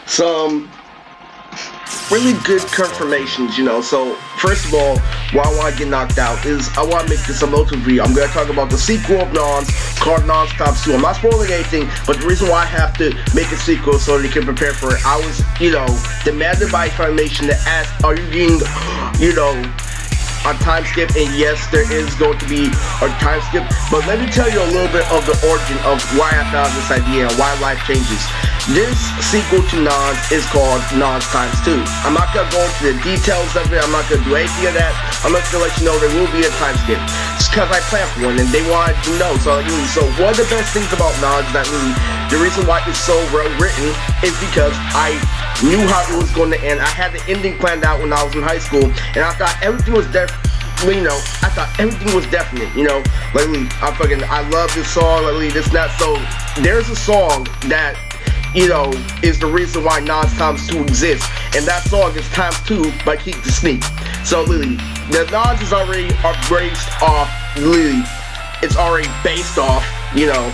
some really good confirmations, you know. So first of all, why I want to get knocked out is I want to make this a multiple video. I'm going to talk about the sequel of Nonz called Nonz Times 2. I'm not spoiling anything, but the reason why I have to make a sequel so they can prepare for it, I was, you know, demanded by Funimation to ask, are you getting, you know, a time skip? And yes, there is going to be a time skip, but let me tell you a little bit of the origin of why I thought of this idea and why life changes. This sequel to Nonz is called Nonz Times 2. I'm not going to go into the details of it. I'm not going to do anything of that. I'm just going to let you know there will be a time skip. It's because I planned for one and they wanted to know. So one of the best things about Nonz is that really the reason why it's so well written is because I knew how it was going to end. I had the ending planned out when I was in high school, and I thought everything was I thought everything was definite, you know. Like, I love this song, like, this, not so. There's a song that, you know, is the reason why Nonz Times 2 exists, and that song is Times 2 by Keep the Sneak. So, literally, the Nonz is already based off, literally, it's already based off, you know,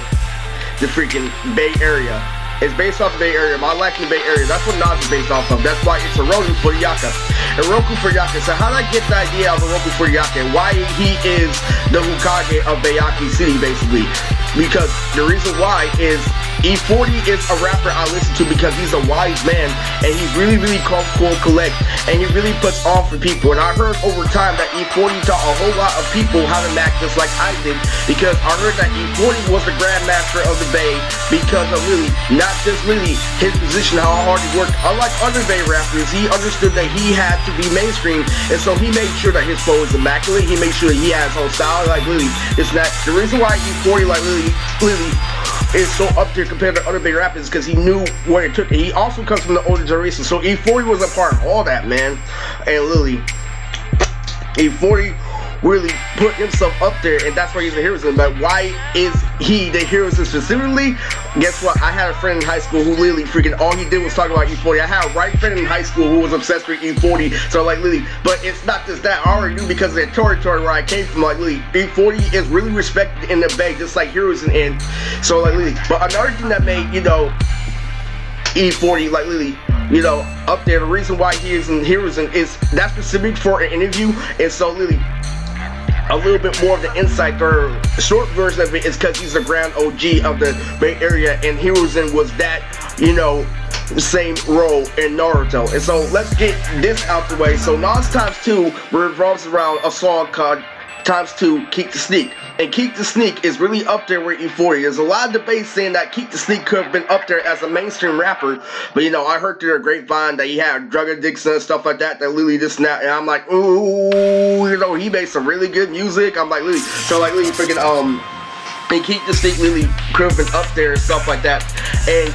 the freaking Bay Area. It's based off the Bay Area. My life in the Bay Area. That's what Nonz is based off of. That's why it's Oroku Furuyaka. Oroku Furuyaka. So how did I get the idea of Oroku Furuyaka and why he is the Hokage of Bayaki City, basically? Because the reason why is E40 is a rapper I listen to because he's a wise man and he's really, really cool, collect, and he really puts on for people. And I heard over time that E40 taught a whole lot of people how to act just like I did, because I heard that E40 was the grandmaster of the Bay because of really, not just really his position, how hard he worked. Unlike other Bay rappers, he understood that he had to be mainstream, and so he made sure that his flow was immaculate. He made sure that he had his own style. Like, really, it's not the reason why E40 like really is so up there compared to other big rappers, because he knew where it took it. He also comes from the older generation, so E40 was a part of all that, man. And literally, E40 really put himself up there, and that's why he's the hero. But why is he the hero specifically? Guess what? I had a friend in high school who literally freaking all he did was talk about E40. I had a right friend in high school who was obsessed with E40. So like literally, but it's not just that. I already knew because of the territory where I came from. Like literally, E40 is really respected in the Bay, just like heroes in. So like literally, but another thing that made, you know, E40 like literally, you know, up there, the reason why he is in Heroes is that's specific for an interview, and so literally a little bit more of the insight or short version of it is because he's the grand OG of the Bay Area, and Hiruzen was that, you know, same role in Naruto. And so let's get this out the way. So Nonz Times 2 revolves around a song called Times 2 Keep the Sneak. And Keep the Sneak is really up there with E40. There's a lot of debate saying that Keep the Sneak could have been up there as a mainstream rapper, but you know, I heard through a grapevine that he had drug addiction and stuff like that, that Lily this and that, and I'm like, ooh, you know, he made some really good music. I'm like, Lily, so like Lily freaking and Keep the Sneak really could have been up there and stuff like that. And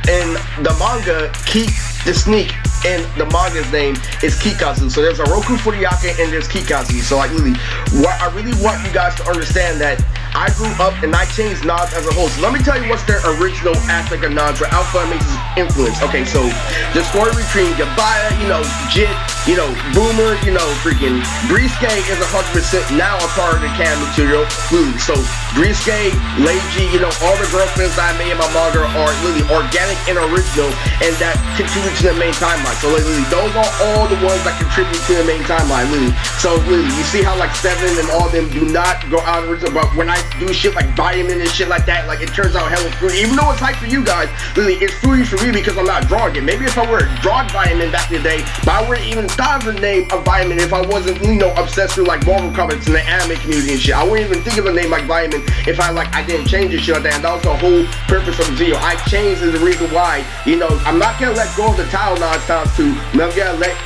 in the manga, Keep the Sneak, and the manga's name is Kikazu. So there's a Oroku Furuyaka and there's Kikazu. So like really, what I really want you guys to understand that I grew up and I changed Nonz as a whole. So let me tell you what's their original aspect of Nonz where Alpha makes his influence. Okay, so the story between Gabaya, you know, Jit, you know, Boomer, you know, freaking Briske is 100% now a part of the canon material. Really, so Briske, Leiji, you know, all the girlfriends that I made in my manga are really organic and original, and that contribute to the main timeline. So like, literally, those are all the ones that contribute to the main timeline, literally. So literally, you see how like Seven and all of them do not go out of original, but when I do shit like Vitamin and shit like that, like it turns out hella fruity. Even though it's hype for you guys, literally, it's fruity for me because I'm not drawing it. Maybe if I were drawing Vitamin back in the day, but I wouldn't even thought of the name of Vitamin if I wasn't, you know, obsessed with like Marvel comics and the anime community and shit. I wouldn't even think of a name like Vitamin if I didn't change this shit like that. And that was the whole purpose of the video. I changed is the reason why, you know, I'm not gonna let go of the title Nonz Times 2. I'm not gonna let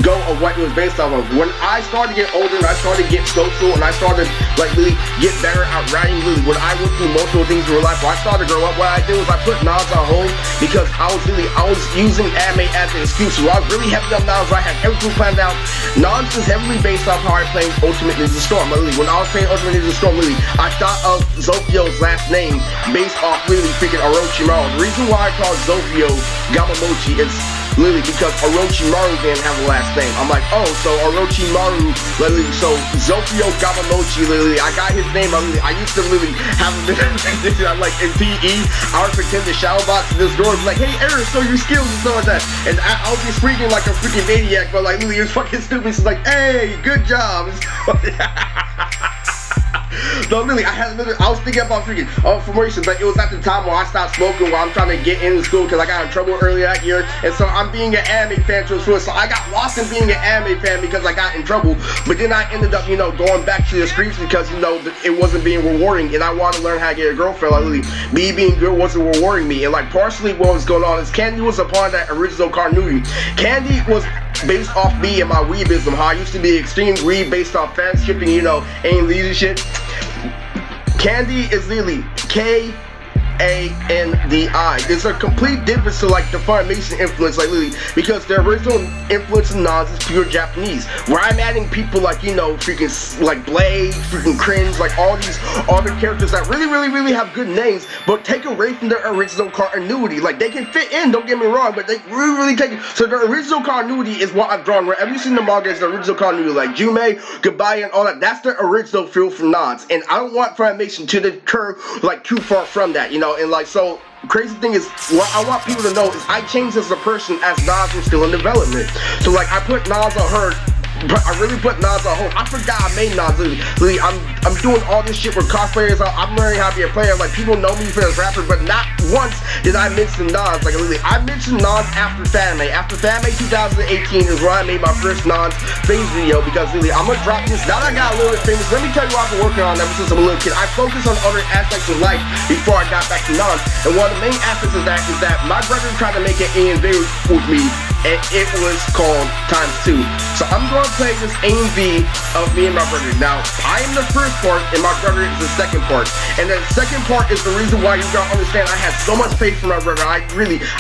go of what it was based off of. When I started to get older and I started to get social and I started like really get better at writing, really when I went through multiple things in real life, when I started to grow up, what I did was I put Nonz on hold because I was using anime as an excuse. So I was really heavy on Nonz. I had everything planned out. Nonz is heavily based off how I played Ultimate Ninja Storm. Literally, when I was playing Ultimate Ninja Storm, literally, I thought of Zofio's last name based off literally freaking Orochimaru. The reason why I call Zofio Gamamochi is literally, because Orochimaru didn't have a last name. I'm like, oh, so Orochimaru, literally, so Zofio Gabamochi, literally, I got his name. I used to literally have him I'm like in PE, I would pretend to shadow box in this door and be like, hey, Aaron, show your skills and stuff like that. And I'll be screaming like a freaking maniac, but like, literally, it's fucking stupid. It's like, hey, good job. No, literally, I was thinking about freaking formation, but it was at the time where I stopped smoking while I'm trying to get into school because I got in trouble earlier that year, and so I'm being an anime fan to school. So I got lost in being an anime fan because I got in trouble, but then I ended up, going back to the streets because, it wasn't being rewarding, and I wanted to learn how to get a girlfriend. Like, literally, me being good wasn't rewarding me, and like partially what was going on is Candy was a part of that original continuity. Candy was based off me and my weebism, how I used to be extreme weeb based off fanship and, aim leadership. Candy is literally K-A-N-D-I. There's a complete difference to like the Funimation influence, like literally, because the original influence of Nonz is pure Japanese. Where I'm adding people like, freaking like Blade, freaking Cringe, like all these other characters that really have good names, but take away from their original continuity. Like they can fit in, don't get me wrong, but they really take it. So the original continuity is what I've drawn. Wherever you see the manga is the original continuity, like Jume, Goodbye, and all that. That's the original feel from Nonz, and I don't want Funimation to deter like too far from that, and like so. Crazy thing is, what I want people to know is I changed as a person as Nonz was still in development. So like I put Nonz on her. But I really put Nonz on hold. I forgot I made Nonz. Literally, I'm doing all this shit with cosplayers. I'm learning how to be a player. Like people know me for this rapper, but not once did I mention Nonz. Like literally, I mentioned Nonz after Fanime. After Fanime 2018 is where I made my first Nonz phase video because literally I'm gonna drop this. Now that I got a little bit famous, let me tell you what I've been working on ever since I'm a little kid. I focused on other aspects of life before I got back to Nonz. And one of the main aspects of that is that my brother tried to make an AMV with me, and it was called ×2. So I'm going to play this AMV of me and my brother. Now, I am the first part, and my brother is the second part. And the second part is the reason why you gotta understand I had so much faith for my brother. I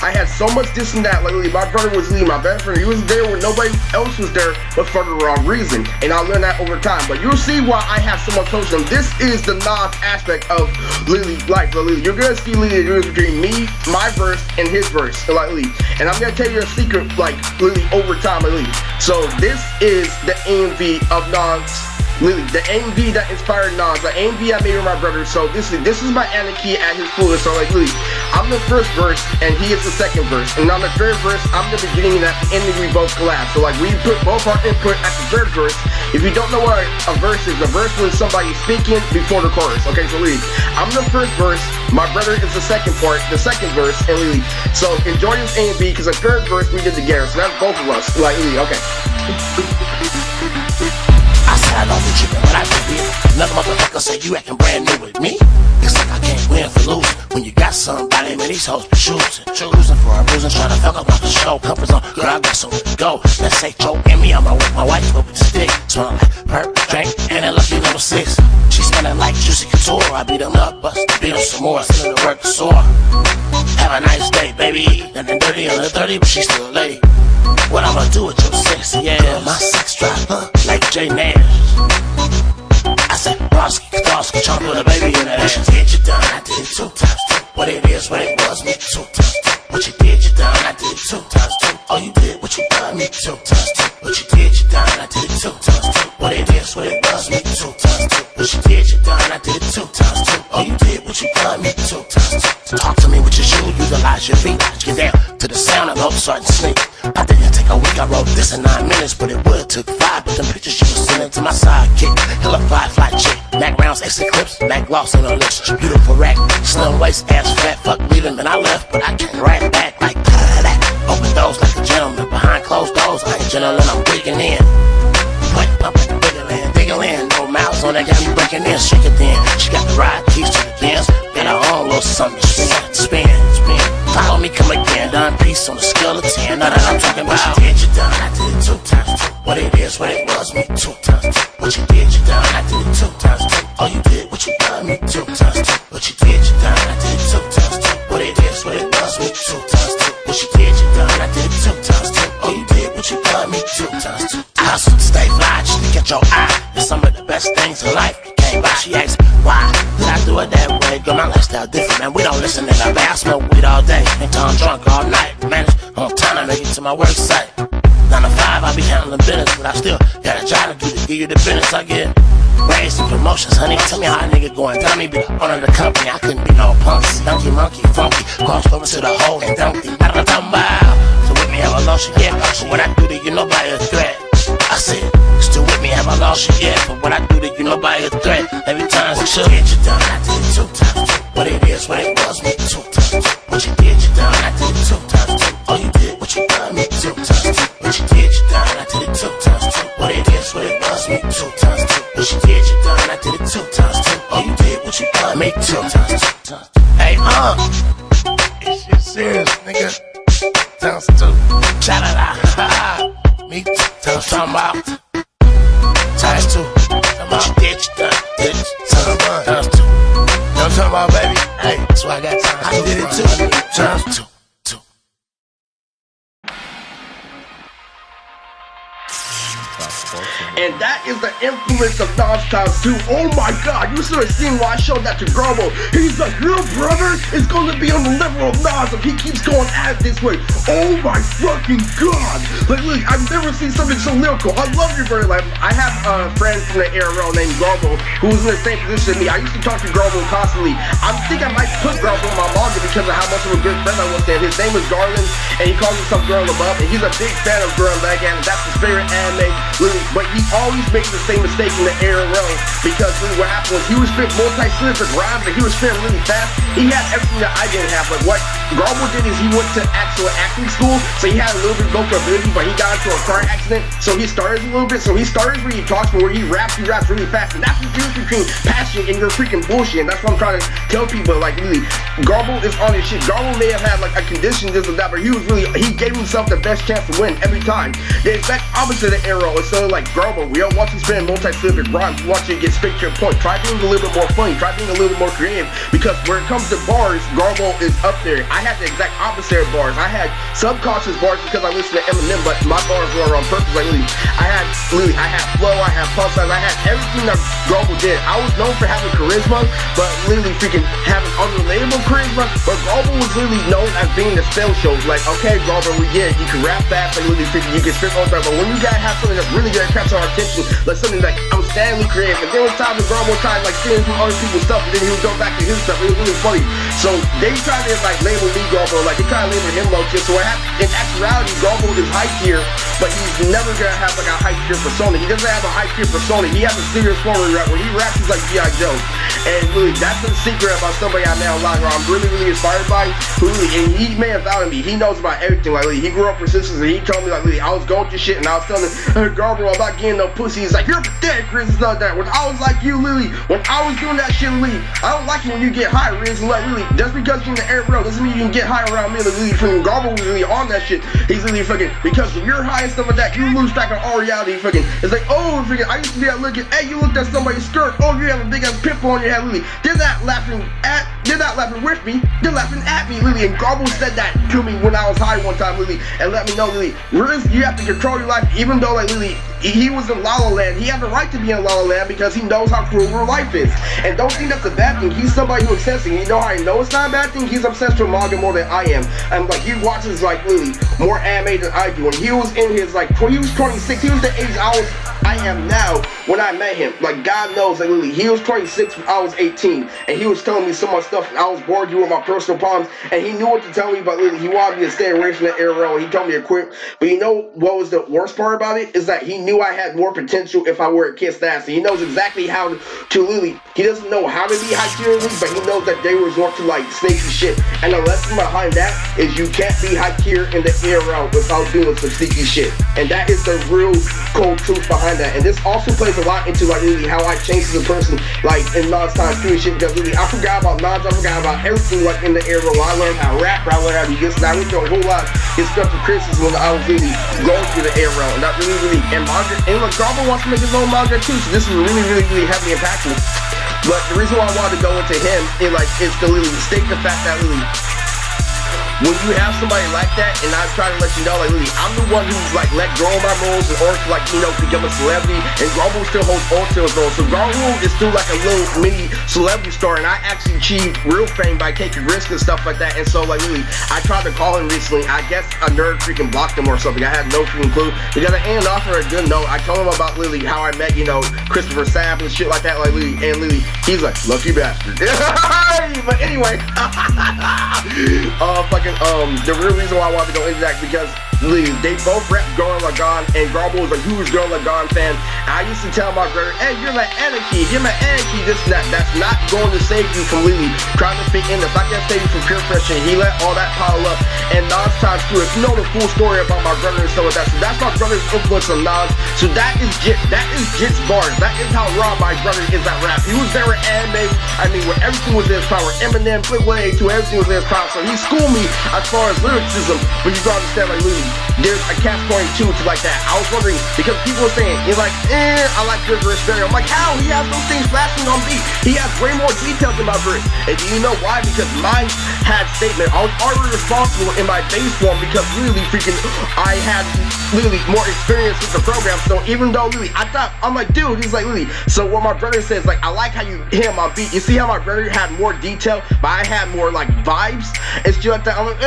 had so much this and that. Like, my brother was really my best friend. He was there when nobody else was there, but for the wrong reason. And I learned that over time. But you'll see why I have so much close to him. This is the Nonz aspect of Lily life. Lily, you're gonna see Lily between me, my verse, and his verse. Like, Lily. And I'm gonna tell you a secret, like, Lily, over time, Lily. So this is the AMV of Nonz. Lily, the AMV that inspired Nonz, the AMV I made with my brother. So this is my anarchy at his fullest. So like, Lily, I'm the first verse and he is the second verse, and on the third verse I'm the beginning and at the ending we both collab. So like we put both our input at the third verse. If you don't know what a verse is, the verse when somebody's speaking before the chorus. Okay, so Lily, I'm the first verse, my brother is the second part, the second verse, and Lily. So enjoy this AMV because the third verse we did together. So that's both of us. Like Lily, okay. I said I love you, but I can win. Another motherfucker say you acting brand new with me. It's like I can't win for losing. When you got somebody, man, these hoes be choosing for a bruising, trying to fuck up off the show. Comfort zone, girl, I got somewhere to go. Let's say choke in me, I'ma with my wife with the stick. Smell like perp, drink, and a lucky number 6. She smelling like juicy couture. I beat them up, bust, beat them some more. Send her to work sore. Have a nice day, baby. And then dirty on the 30, but she's still a lady. What I'ma do with your sex? Yeah, my sex drive, like J Nash. I said, Rosky, Kowalski, tryna put a baby in that ass. What you did, you done, I did it 2 times 2. What it is, what it was, me 2 times 2. What you did, you done, I did it 2 times 2. Oh, you did what you done, me 2 times 2. What you did, you done, I did it 2 times 2. What it is, what it was, me 2 times 2. What you did, you done, I did it 2 times 2. Oh, you did what you done, me 2 times 2. Talk to me with your shoe, utilize your feet. Get down to the sound of hope starting to sneak. I didn't take a week, I wrote this in 9 minutes, but it would took 5. But them pictures she was sending to my sidekick, hella fly chick. Back rounds, exit clips, back gloss on her lips. Beautiful rack, slim waist, ass fat, fuck leaving, and I left, but I came right back like that. Open doors like a gentleman, behind closed doors, I ain't gentleman, I'm breaking in. Point pump like a digging in, no mouths on that, got me breaking in, shake it then. She got the ride, keys to the Benz, got her own little something, she got to spin. Follow me, come again, done piece on the scale of 10. Now that I'm talking about what you did, you done, I did it 2 times 2. What it is, what it was, me 2 times 2. What you did, you done, I did it 2 times 2. Oh, you did what you done, me 2 times 2. What you did, you done, I did it 2 times 2. What it is, what it was, me 2 times 2. What you did, you done, I did it 2 times 2. Oh, you did what you done, me 2 times 2. I hustle to stay fly, just to catch your eye. It's some of the best things in life. Came by, she asked, why did I do it that way? Girl, my lifestyle different, man. We don't listen to that, man. I smoke weed all day, and I'm drunk all night. Man, on time make it to my work site. 9 to 5, I be handling business, but I still got a job to do to give you the business I get. Raise some promotions, honey. Tell me how a nigga going. Tell me be the owner of the company. I couldn't be no punks. Donkey, monkey, funky. Crossed over to the hole and donkey. Not what I'm talking about. So with me, have I lost you yet? But what I do to you, nobody a threat. I said, still with me, have I lost you yet? But what I do to you, nobody a threat. Every time you should get you done, I did it 2 times 2. What it is, what it was, me 2 times 2. What you did, you done, I did it 2 times 2. All you did, what you done, me 2 times 2. What you did, you done, I did it 2 times 2. What it is, what it was, me 2 times 2. What you did, you done, I did it 2 times 2. All you did, what you done, me 2 times 2. Hey, this shit serious, nigga. Times 2. Cha-la-la. Me 2 times talking about. Times 2. What you did, you done. Did it times 2. You know what I'm talking about, baby? Hey, that's why I got times 2. I did it 2 times 2. And that is the influence of Nonz times 2. Oh my god, you should have seen why I showed that to Garbo. He's like, your brother is going to be on the level of Nonz if he keeps going at it this way. Oh my fucking god. Like, look, I've never seen something so lyrical. I love your brother. Like, I have a friend from the ARL named Garbo who was in the same position as me. I used to talk to Garbo constantly. I think I might put Garbo in my manga because of how much of a good friend I was to him. His name is Garland, and he calls himself Girl Above, and he's a big fan of Girl Leg, and that's his favorite anime. Literally, but he always makes the same mistake in the ARL because really what happened was he was spit multi-syllabic rhymes and he was spitting really fast. He had everything that I didn't have. But what Garbo did is he went to actual acting school, so he had a little bit of vocal ability, but he got into a car accident, so he stutters a little bit. So he stutters when he talks, but where he raps really fast, and that's the difference between passion and your freaking bullshit. And that's what I'm trying to tell people. Like, really, Garbo is on his shit. Garbo may have had like a condition, this and that, but he gave himself the best chance to win every time. The exact opposite of the arrow. It's sort of like Garbo. We don't want you spending multi-syllabic rhymes. We want you to get straight to your point. Try being a little bit more funny. Try being a little bit more creative. Because when it comes to bars, Garbo is up there. I had the exact opposite of bars. I had subconscious bars because I listened to Eminem, but my bars were on purpose. Like, I had flow, I had punch lines, I had everything that Garbo did. I was known for having charisma, but literally freaking having unrelatable charisma. But Garbo was literally known as being the spell shows. Like, okay, Garbo, we get it. You can rap fast, like literally freaking, you can spit all that. But when you gotta have something that's really gonna catch our attention, like something like outstandingly creative. And there was times when Garbo tried like stealing from other people's stuff, and then he would go back to his stuff. It was really funny. So they tried to like label me Garbo, like they tried to label him low tier. So what happened? In actuality, Garbo is high tier, but he's never gonna have like a high tier persona. He doesn't have a high tier persona. He has a serious form of rap. When he raps, he's like G.I. Joe. And really, that's the secret about somebody I now like, or I'm really inspired by. Really, and he may have doubted me. He knows about everything. Like, he grew up persistent, and he told me like, I was going through shit, and I was telling him, hey, Garbo, I'm not getting no pussy. He's like, you're pathetic, Riz. It's not that. When I was like you, Lily, when I was doing that shit, Lily, I don't like it when you get high, Riz. And like, really, just because you're in the air bro doesn't mean you can get high around me. Like, Lily, freaking Garbo was really on that shit. He's really fucking, because when you're high and stuff like that, you lose track of all reality. Fucking, it's like, oh, freaking, I used to be out looking, hey, you looked at somebody's skirt. Oh, you have a big ass pimple on your head, Lily. They're not laughing with me. They're laughing at me, Lily. And Garbo said that to me when I was high one time, Lily, and let me know, Lily, Riz, you have to control your life, even though, like, Lily, he was in La La Land. He had the right to be in La La Land because he knows how cruel real life is. And don't think that's a bad thing. He's somebody who obsessed. You know how I know it's not a bad thing? He's obsessed with manga more than I am. And like, he watches like Lily more anime than I do. And he was in his like, he was 26. He was the age I am now when I met him. Like, God knows, like, Lily, he was 26 when I was 18. And he was telling me so much stuff. And I was bored with my personal problems. And he knew what to tell me, but Lily, he wanted me to stay away from the arrow. He told me to quit. But you know what was the worst part about it? Is that he knew I had more potential if I were a Kiss Nasty. He knows exactly how to Lily. He doesn't know how to be high tier Lily, but he knows that they resort to like snaky shit. And the lesson behind that is you can't be high tier in the arrow without doing some sneaky shit. And that is the real cold truth behind that. And this also plays a lot into like Lily how I changed as a person, like in Nonz times 2 and shit, because Lily, I forgot about Nonz, I forgot about everything like in the arrow. I learned how to rap, I learned how to do this, and I went through a whole lot of constructive criticism when I was really going through the arrow. And that really and manga, and like Garbo wants to make his own manga too, so this is really heavily impactful. But the reason why I wanted to go into him is to Lily state the fact that Lily, when you have somebody like that, and I'm trying to let you know, like, Lily, I'm the one who, like, let go of my roles in order to, like, you know, become a celebrity, and Garbo still holds on to his roles. So Garbo is still like a little mini celebrity star, and I actually achieved real fame by taking risks and stuff like that. And so, like, Lily, I tried to call him recently. I guess a nerd freaking blocked him or something. I had no freaking clue. We got to end off on a good note. I told him about Lily, how I met, you know, Christopher Sapp and shit like that, like Lily, and Lily, he's like, lucky bastard. But anyway, the real reason why I wanted to go into that because they both rap Gurren Lagann, and Garbo was a huge Gurren Lagann fan. I used to tell my brother, hey, you're my anarchy, this and that. That's not going to save you from Lily trying to fit in. That's not going to save you from peer pressure. He let all that pile up. And Nonz times too, if you know the full story about my brother and stuff like that, so that's my brother's influence on Nonz. So that is Jit's bars. That is how raw my brother is at rap. He was there with anime. I mean, when everything was in his power, Eminem, Flipway, to everything was in his power. So he schooled me as far as lyricism. But you gotta understand, like, Lily, there's a catch-22 to like that. I was wondering, because people were saying, he's like, I like rigorous stereo. I'm like, how? He has those things flashing on beat. He has way more details in my verse. And do you know why? Because mine had statement. I was already responsible in my bass form because really freaking, I had Lily more experience with the program. So even though Lily, I'm like, dude, he's like, Lily. So what my brother says, like, I like how you hit him on beat. You see how my brother had more detail, but I had more like vibes and shit like that. I'm like,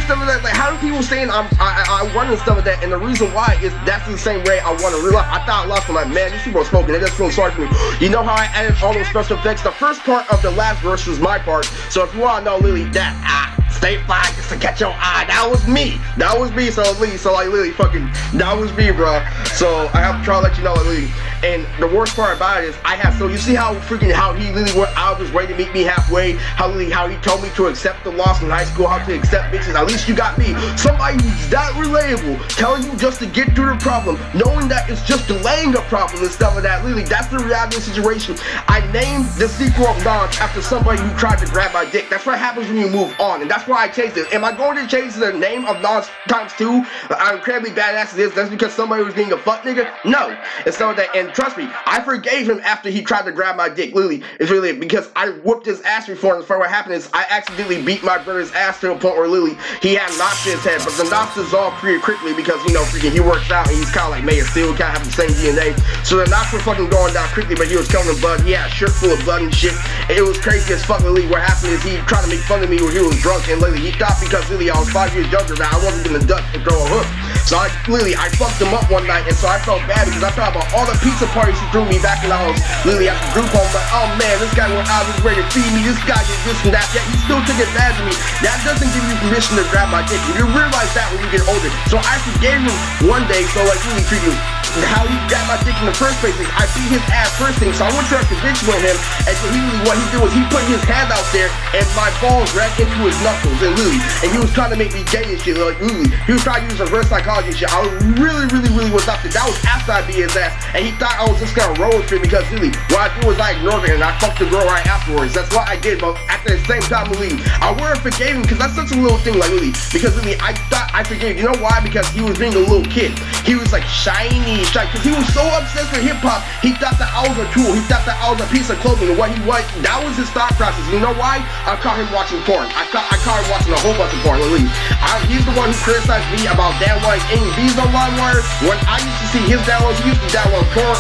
stuff like that. Like, how do people saying I won and stuff like that? And the reason why is that's the same way I want to real life. I thought I lost. I'm like, man, these people are smoking. They just feeling sorry for me. You know how I added all those special effects? The first part of the last verse was my part. So if you want to know, Lily, that stay fly just to catch your eye. That was me. So Lily, Lily, fucking, that was me, bro. So I have to try to let you know, like, Lily. And the worst part about it is so you see how he Lily went out of his way to meet me halfway. How he told me to accept the loss in high school. How to accept bitches. At least you got me. Somebody who's that relatable, telling you just to get through the problem, knowing that it's just delaying a problem and stuff like that. Lily, that's the reality of the situation. I named the sequel of Nonz after somebody who tried to grab my dick. That's what happens when you move on, and that's why I changed it. Am I going to change the name of Nonz times 2? I'm incredibly badass at this. That's because somebody was being a fuck nigga? No. It's so that, and trust me, I forgave him after he tried to grab my dick. Lily, it's really because I whooped his ass before, and what happened is I accidentally beat my brother's ass to a point where Lily, he had knots in his head, but the knots dissolved pretty quickly because, you know, freaking he works out and he's kind of like made of steel, kind of have the same DNA. So the knots were fucking going down quickly, but he was covered in blood. He had a shirt full of blood and shit. And it was crazy as fuck. Lily, what happened is he tried to make fun of me when he was drunk, and Lily, he thought because Lily, I was 5 years younger that I wasn't gonna duck and throw a hook. So I fucked him up one night, and so I felt bad because I thought about all the pizza parties he threw me back when I was Lily at the group home. Like, oh man, this guy went out of his way to feed me. This guy did this and that. Yet he still took advantage of me. That doesn't give you permission to grab my dick. You realize that when you get older. So I forgave him one day. So like Lily treated me. How he grabbed my dick in the first place is I beat his ass first thing, so I went to a convention with him, and so what he did was he put his hand out there, and my balls ran into his knuckles, and Lily, and he was trying to make me gay and shit, like Lily, he was trying to use reverse psychology and shit. I was really was up to that was after I beat his ass, and he thought I was just gonna roll with him because Lily, what I did was I ignored it, and I fucked the girl right afterwards. That's what I did, but at the same time, Lily, I wouldn't forgave him because that's such a little thing, like Lily, because Lily, I thought I forgave. You know why? Because he was being a little kid. He was like shiny, because he was so obsessed with hip-hop, he thought that I was a tool, he thought that I was a piece of clothing, and what he was, that was his thought process. You know why? I caught him watching porn. I caught him watching a whole bunch of porn, Lily. He's the one who criticized me about downloading AMVs on LimeWire. When I used to see his downloads, he used to download porn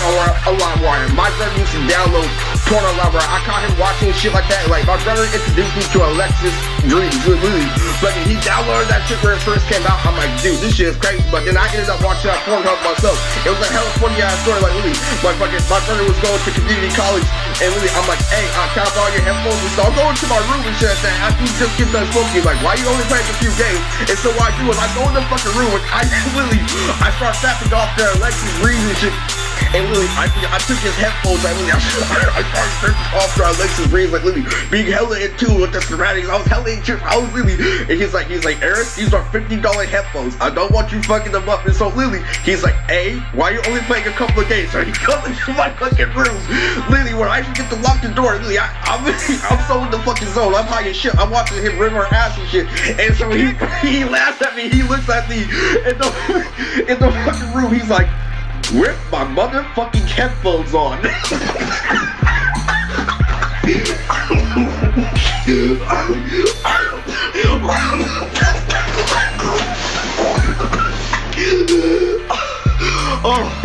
on LimeWire. My brother used to download porn on LimeWire. I caught him watching shit like that. Like, my brother introduced me to Alexis Dreams, Lily. But he downloaded that shit when it first came out. I'm like, dude, this shit is crazy. But then I ended up watching that porn myself. It was a hell of a funny ass story. Like, Lily, my brother was going to community college, and Lily, I'm like, hey, can I borrow your headphones? And so I'm going to my room and shit like that. After you just get done smoking, like, why you only playing a few games? And so what I do is I go in the fucking room and I start tapping off their Alexis Reed and shit. And Lily, I took his headphones. I started searching off to Alexis Reed, like Lily, being hella into with the schematics. I was hella into. I was Lily, and he's like, Eric, these are $50 headphones. I don't want you fucking them up. And so Lily, he's like, hey, why you only playing a couple of games? So he comes into my fucking room. Lily, when I get to lock the door, Lily, I'm so in the fucking zone. I'm high as shit. I'm watching him rip her ass and shit. And so he laughs at me. He looks at me in the fucking room. He's like, with my motherfucking headphones on. Oh.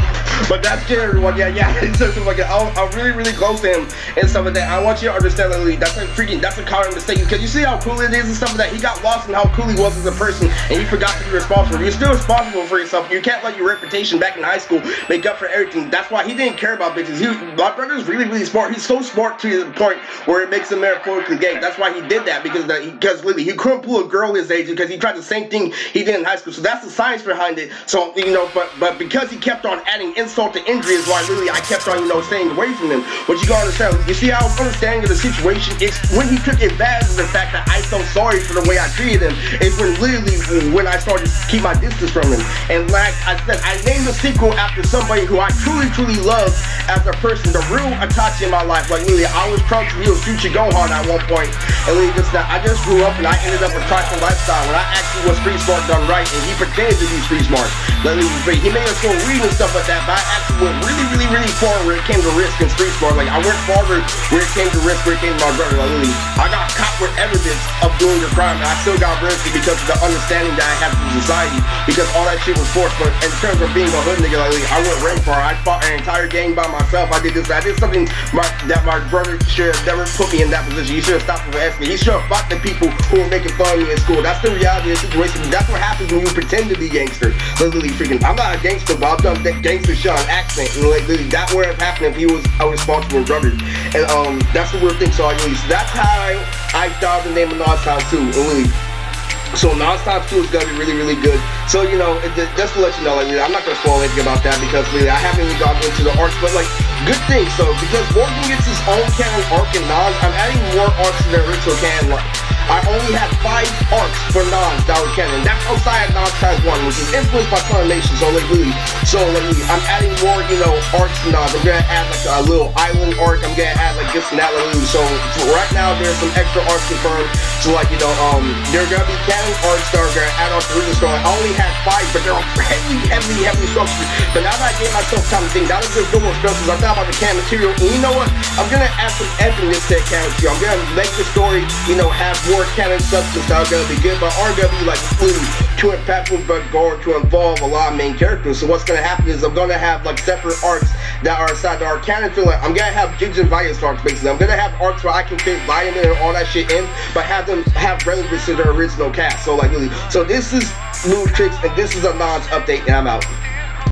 But that's good, everyone. Yeah. I'm really, really close to him and stuff like that. I want you to understand that that's a common mistake, because you see how cool it is and stuff like that. He got lost in how cool he was as a person, and he forgot to be responsible. You're still responsible for yourself. You can't let your reputation back in high school make up for everything. That's why he didn't care about bitches. My brother's really, really smart. He's so smart to the point where it makes him metaphorically gay. That's why he did that, because literally he couldn't pull a girl his age, because he tried the same thing he did in high school. So that's the science behind it. So but because he kept on adding insult to injury is why literally I kept on staying away from him. But you gotta understand, you see how understanding of the situation is when he took advantage of the fact that I felt sorry for the way I treated him. It's when I started to keep my distance from him. And like I said, I named the sequel after somebody who I truly, truly love as a person, the real Itachi in my life. Like literally, I was Trunks, he was Future Gohan at one point, and literally I just grew up and I ended up a trifling lifestyle when I actually was street smart done right, and he pretended to be street smart. He made us go read and stuff like that, but I actually went really, really, really far where it came to risk and street smart. Like I went farther where it came to risk, where it came to my brother. Like literally, I got caught with evidence of doing the crime, and I still got arrested because of the understanding that I had from society, because all that shit was forced. But in terms of being a hood nigga, like I went rank far. I fought an entire gang by myself. I did something that my brother should have never put me in that position. He should have stopped me from asking me. He should have fought the people who were making fun of me in school. That's the reality of the situation. That's what happens when you pretend to be gangster. Literally freaking, I'm not a gangster, but I've done gangster shit on accident, and like literally that would have happened if he was a responsible brother. And that's the weird thing. So that's how I thought the name of Nonz Times 2. Really. So Nonz Times 2 is gonna be really, really good. So just to let you know, like I'm not gonna spoil anything about that, because really I haven't even gotten into the arcs, but like good thing. So because Morgan gets his own canon arc in Nonz, I'm adding more arcs to the original canon. I only had 5 arcs for Nonz that were canon. That's outside of Nonz Times 1, which is influenced by Funimation. So I'm adding more, arcs to Nonz. I'm gonna add like a little island arc. I'm gonna add like this and that. So right now there's some extra arcs confirmed. So there are gonna be canon arcs that are gonna add on to the original story. I only had 5, but they're heavily structured. But now that I gave myself time to think, now that there's no more structures, I thought about the canon material. And you know what? I'm gonna add some epicness to that canon material. I'm gonna make the story, have more canon substance that are gonna be good, but aren't gonna be like too impactful, but going to involve a lot of main characters. So what's gonna happen is I'm gonna have like separate arcs that are inside the arc canon. I'm gonna have Gigs and Violence arcs basically. I'm gonna have arcs where I can fit vitamin and all that shit in, but have them have relevance to the original cast. So this is New Tricks, and this is a Nonz update, and I'm out.